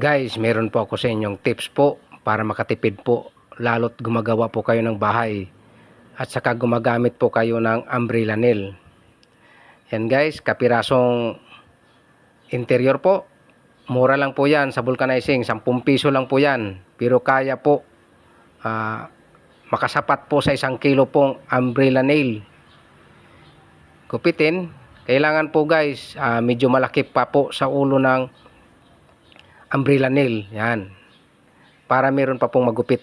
Guys, meron po ako sa inyong tips po para makatipid po, lalo't gumagawa po kayo ng bahay at saka gumagamit po kayo ng umbrella nail. Yan guys, kapirasong interior po, mura lang po yan sa vulcanizing, 10 piso lang po yan, pero kaya po makasapat po sa 1 kilo pong umbrella nail. Gupitin, kailangan po guys medyo malaki pa po sa ulo ng umbrella nail, yan, para meron pa pong magupit.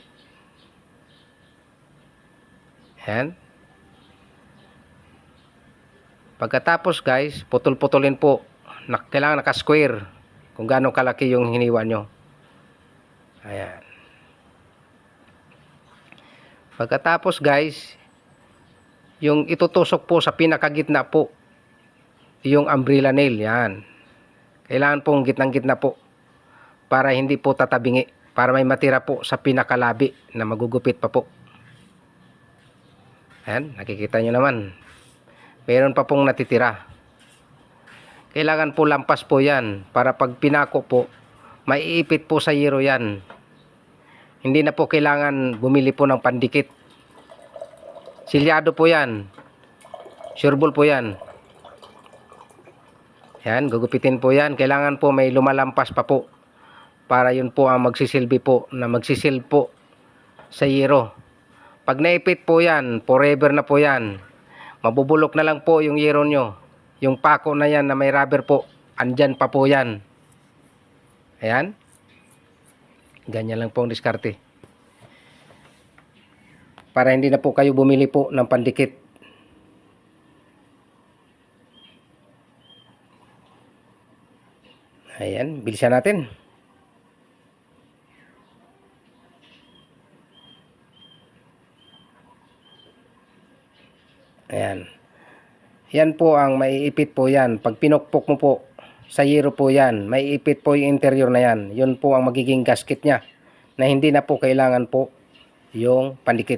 Yan. Pagkatapos guys, putol-putulin po. Kailangan naka-square kung gaano kalaki yung hiniwa nyo. Ayan. Pagkatapos guys, yung itutusok po sa pinakagitna po, yung umbrella nail, yan. Kailangan pong gitnang-gitna po para hindi po tatabingi, para may matira po sa pinakalabi na magugupit pa po. Ayan, nakikita nyo naman. Meron pa pong natitira. Kailangan po lampas po yan para pag pinako po, maiipit po sa yero yan. Hindi na po kailangan bumili po ng pandikit. Silyado po yan. Sureball po yan. Yan, gugupitin po yan. Kailangan po may lumalampas pa po para yun po ang magsisilbi po na magsisil po sa yero. Pag naipit po yan, forever na po yan. Mabubulok na lang po yung yero nyo. Yung pako na yan na may rubber po, andyan pa po yan. Ayan. Ganyan lang po ang diskarte. Para hindi na po kayo bumili po ng pandikit. Ayan, bilisan natin. Ayan. Yan po ang maiipit po yan. Pag pinukpok mo po sa yero po yan, maiipit po yung interior na yan. Yun po ang magiging gasket niya na hindi na po kailangan po yung pandikit.